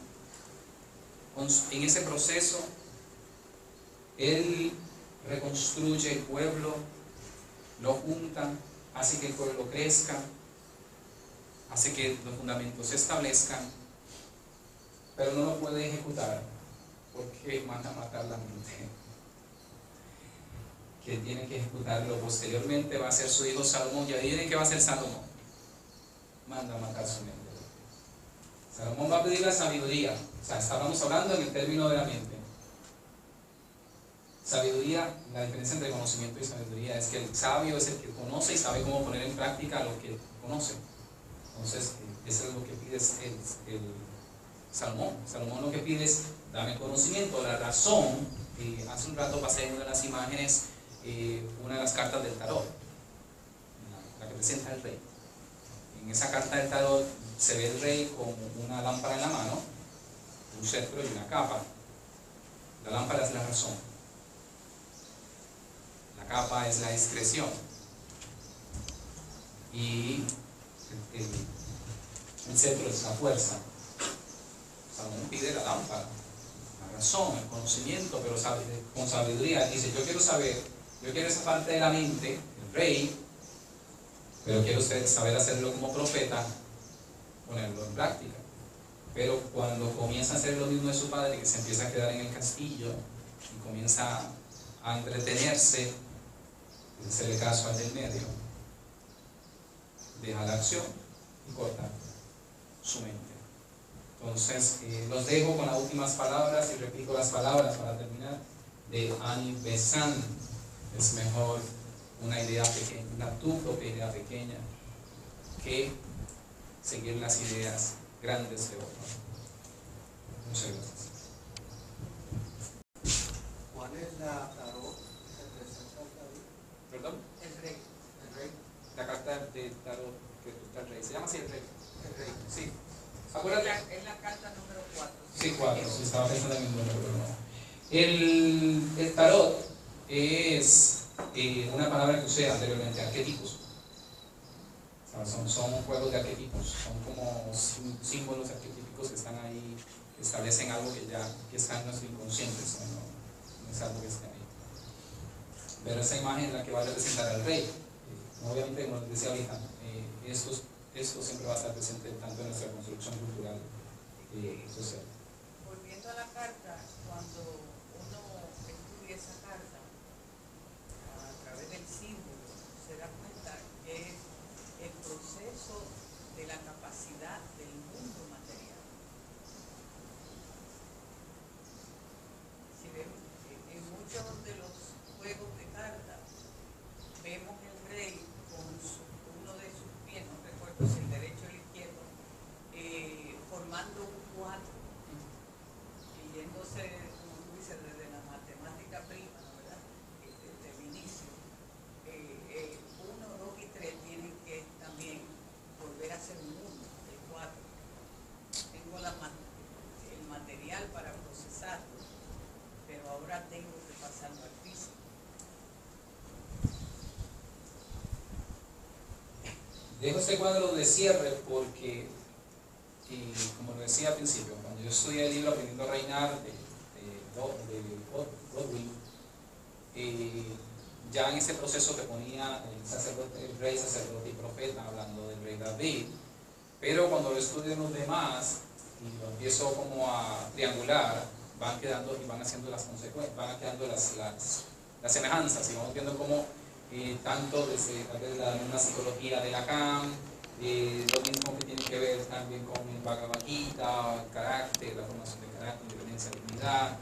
En ese proceso, él reconstruye el pueblo, lo junta, hace que el pueblo crezca, hace que los fundamentos se establezcan, pero no lo puede ejecutar porque manda a matar la mente. Que tiene que ejecutarlo posteriormente va a ser su hijo Salomón. Ya adivinen qué va a hacer Salomón. Manda a matar su mente. Salomón va a pedir la sabiduría. O sea, estábamos hablando en el término de la mente. Sabiduría, la diferencia entre conocimiento y sabiduría es que el sabio es el que conoce y sabe cómo poner en práctica lo que conoce. Entonces, eso es lo que pide el Salomón. Salomón lo que pide es, dame conocimiento, la razón. Hace un rato pasé en una de las imágenes, una de las cartas del tarot, la que presenta el rey. En esa carta del tarot se ve el rey con una lámpara en la mano, un cetro y una capa. La lámpara es la razón, la capa es la discreción y el cetro es la fuerza. Salomón pide la lámpara, la razón, el conocimiento, pero con sabiduría. Dice, yo quiero saber, yo quiero esa parte de la mente, el rey, pero quiero saber hacerlo como profeta, ponerlo en práctica. Pero cuando comienza a hacer lo mismo de su padre, que se empieza a quedar en el castillo y comienza a entretenerse, hacerle caso al del medio, deja la acción y corta su mente. Entonces, los dejo con las últimas palabras y repito las palabras para terminar de Annie Besant. Es mejor una idea pequeña, tu propia idea pequeña, que seguir las ideas grandes de otro. Muchas gracias. ¿Cuál es la tarot que representa al David? ¿Perdón? El rey. El rey. La carta de tarot que está el rey. ¿Se llama así el rey? El rey. Sí. Acuérdate. Es la carta número 4. Sí, 4. Sí, estaba pensando en el número, pero no. El tarot es una palabra que usé anteriormente, arquetipos. O sea, son juegos de arquetipos, son como símbolos arquetípicos que están ahí, que establecen algo que está en nuestro inconsciente, no es algo que esté ahí. Pero esa imagen es la que va a representar al rey. Obviamente, como les decía ahorita, esto siempre va a estar presente tanto en nuestra construcción cultural y social. Volviendo a la carta, cuando uno estudia esa carta a través del símbolo, se da cuenta que es el proceso de la capacidad del mundo material. Si vemos, en muchos de los juegos de cartas vemos el rey con uno de sus pies, no recuerdo si el derecho o el izquierdo, formando un 4, y yéndose, como tú dices, desde la matemática prima, ¿no? ¿Verdad? Desde el inicio. 1, 2 y 3 tienen que también volver a ser un 1, el 4. Tengo el material para procesarlo, pero ahora tengo que pasarlo al físico. Dejo este cuadro de cierre porque, como lo decía al principio, cuando yo estudié el libro Aprendiendo a Reinar de Godwin, ya en ese proceso te ponía el rey, sacerdote y profeta, hablando del rey David, pero cuando lo estudio los demás y lo empiezo como a triangular, van quedando y van haciendo las consecuencias, van quedando las semejanzas, y vamos viendo cómo tanto desde la misma psicología de Lacan, lo mismo que tiene que ver también con el Bhagavad Gita, el carácter, la formación de carácter, independencia, dignidad,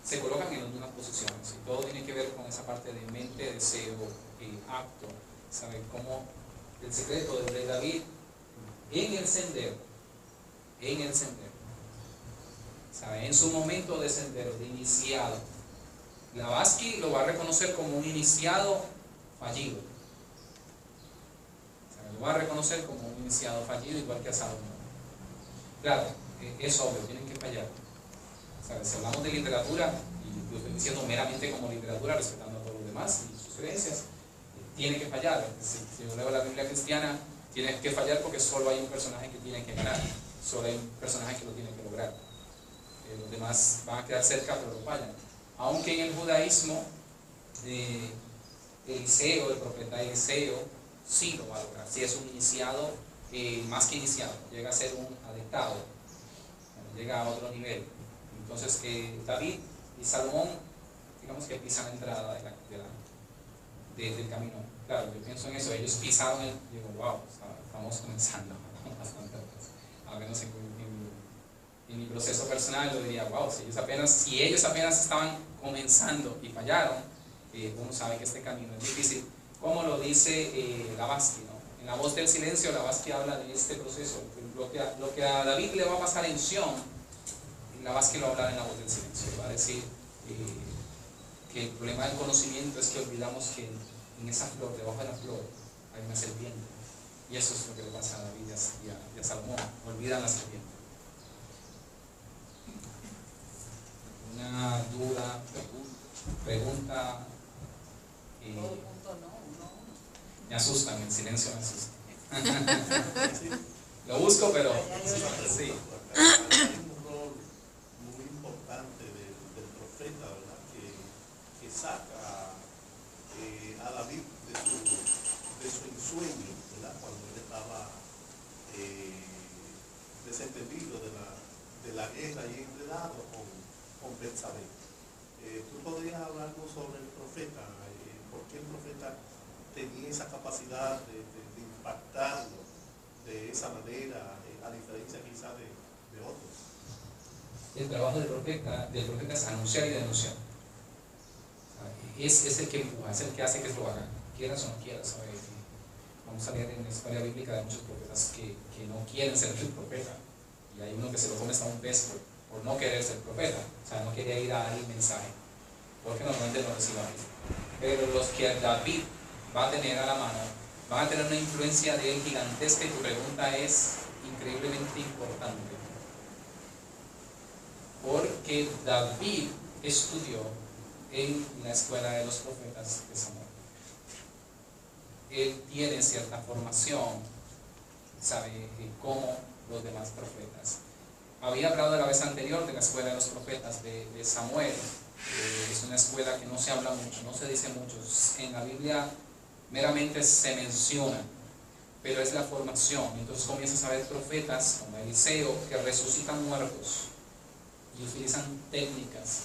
se colocan en las mismas posiciones, y todo tiene que ver con esa parte de mente, deseo, acto. ¿Saben cómo el secreto del rey David en el sendero, ¿sabe? En su momento de sendero, de iniciado, Blavatsky lo va a reconocer como un iniciado fallido. ¿Sabe? Lo va a reconocer como un iniciado fallido, igual que a Salomón. Claro, es obvio, tienen que fallar. ¿Sabe? Si hablamos de literatura, y lo estoy diciendo meramente como literatura, respetando a todos los demás y sus creencias, tiene que fallar. Si yo leo la Biblia cristiana, tiene que fallar porque solo hay un personaje que tiene que ganar, solo hay un personaje que lo tiene que lograr. Los demás van a quedar cerca, pero lo fallan. Aunque en el judaísmo, Eliseo, el profeta Eliseo, sí lo va a lograr. Si es un iniciado, más que iniciado, llega a ser un adeptado, llega a otro nivel. Entonces, David y Salomón, digamos que pisan la entrada del camino. Claro, yo pienso en eso, ellos pisaron el, digo, wow, estamos comenzando bastante. A menos en mi proceso personal yo diría, wow, si ellos apenas estaban comenzando y fallaron, uno sabe que este camino es difícil, como lo dice Blavatsky, ¿no? En La voz del silencio, Blavatsky habla de este proceso, lo que a David le va a pasar en Sion, Blavatsky lo va a hablar en La voz del silencio, va a decir que el problema del conocimiento es que olvidamos que en esa flor, debajo de la flor, hay una serpiente, y eso es lo que le pasa a David y a Salomón, olvidan la serpiente. Una duda, pregunta. Todo punto no. Me asustan, el silencio me asusta. Lo busco, pero sí. Hay un rol muy importante del profeta, ¿verdad? Que saca a David de su ensueño, ¿verdad? Cuando él estaba desentendido de la guerra y enredado con Betsabé. ¿Tú podrías hablarnos sobre el profeta? ¿Por qué el profeta tenía esa capacidad de impactarlo de esa manera, a diferencia quizás de otros? El trabajo del profeta es anunciar y denunciar. Es el que empuja, es el que hace que lo hagan, quieras o no quieras. Vamos a leer en la historia bíblica de muchos profetas que no quieren ser el profeta, y hay uno que se lo come hasta un pez por no querer ser profeta, o sea, no quería ir a dar el mensaje, porque normalmente no reciba a él. Pero los que David va a tener a la mano van a tener una influencia de él gigantesca, y tu pregunta es increíblemente importante, porque David estudió en la escuela de los profetas de Samuel. Él tiene cierta formación, sabe como los demás profetas. Había hablado la vez anterior de la escuela de los profetas de Samuel. Es una escuela que no se habla mucho, no se dice mucho. En la Biblia meramente se menciona, pero es la formación. Entonces comienzas a ver profetas como Eliseo que resucitan muertos y utilizan técnicas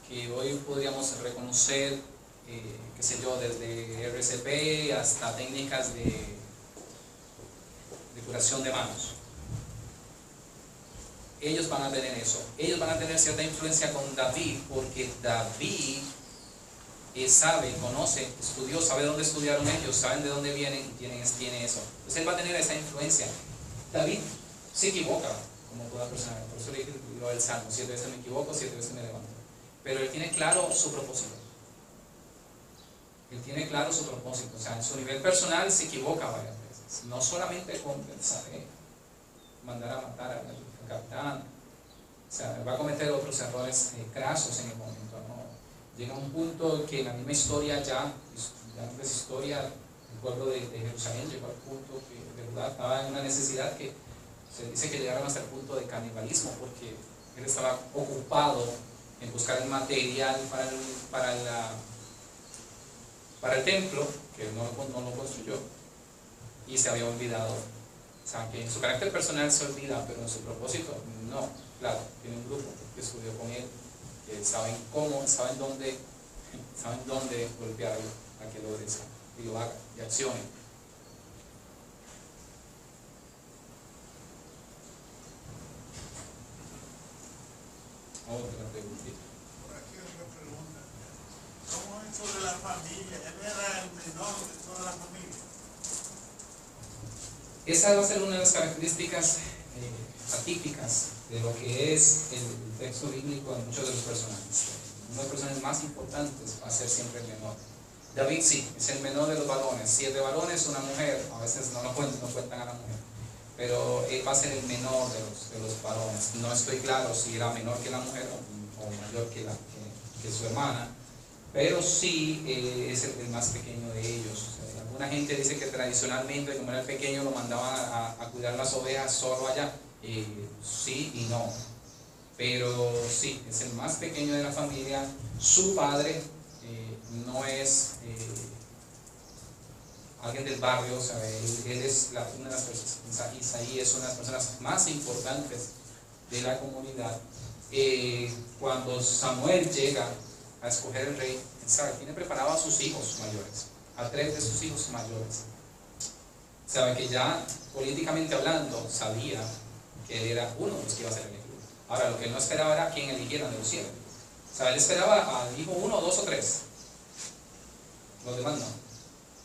que hoy podríamos reconocer, qué sé yo, desde RCP hasta técnicas de curación de manos. Ellos van a tener eso. Ellos van a tener cierta influencia con David, porque David sabe, conoce, estudió, sabe dónde estudiaron ellos, saben de dónde vienen y tiene eso. Entonces él va a tener esa influencia. David se equivoca, como toda persona. Por eso le dije lo del Salmo: 7 veces me equivoco, 7 veces me levanto. Pero él tiene claro su propósito. Él tiene claro su propósito. O sea, en su nivel personal se equivoca varias veces. No solamente con pensar, mandar a matar al capitán. O sea, va a cometer otros errores crasos en el momento, ¿no? Llega un punto que en la misma historia ya no es historia, el pueblo de Jerusalén llegó al punto que de verdad estaba en una necesidad que se dice que llegaron hasta el punto de canibalismo, porque él estaba ocupado en buscar el material para el templo, que no lo construyó, y se había olvidado. O sea, que en su carácter personal se olvida, pero en su propósito no. Claro, tiene un grupo que estudió con él, que saben cómo, saben dónde golpearlo a que logre eso, y lo haga, y accione. Otra preguntita. Por aquí otra pregunta. ¿Cómo es sobre la familia? Él era el menor de toda la familia. Esa va a ser una de las características atípicas de lo que es el texto bíblico de muchos de los personajes. Uno de los personajes más importantes va a ser siempre el menor. David sí, es el menor de los varones. 7 varones, una mujer. A veces no cuentan a la mujer. Pero él va a ser el menor de los varones. No estoy claro si era menor que la mujer o mayor que su hermana, pero sí es el más pequeño de ellos. Alguna gente dice que tradicionalmente, como era el pequeño, lo mandaban a cuidar las ovejas solo allá. Sí y no, pero sí, es el más pequeño de la familia. Su padre no es alguien del barrio, o sea, él es una de las personas. Isaí es una de las personas más importantes de la comunidad. Cuando Samuel llega a escoger el rey, sabe, tiene preparado a sus hijos mayores, a 3 de sus hijos mayores. Sabe que ya políticamente hablando sabía que él era uno de los que iba a ser elegido. Ahora, lo que él no esperaba era quién eligieran de los 7. O sea, él esperaba al hijo 1, 2 o 3. Los demás no.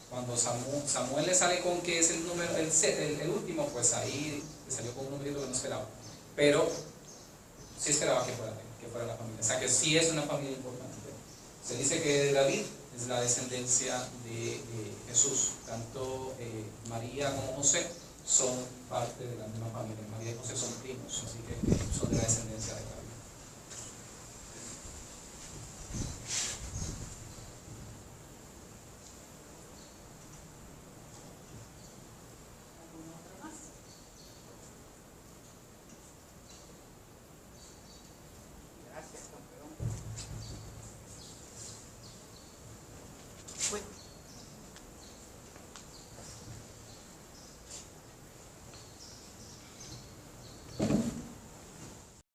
Cuando Samuel le sale con que es el número, el último, pues ahí le salió con un numerito que no esperaba. Pero sí esperaba que fuera la familia. O sea, que sí es una familia importante. Se dice que David es la descendencia de Jesús. Tanto María como José son parte de la misma familia. María y José son primos, así que son de la descendencia de David.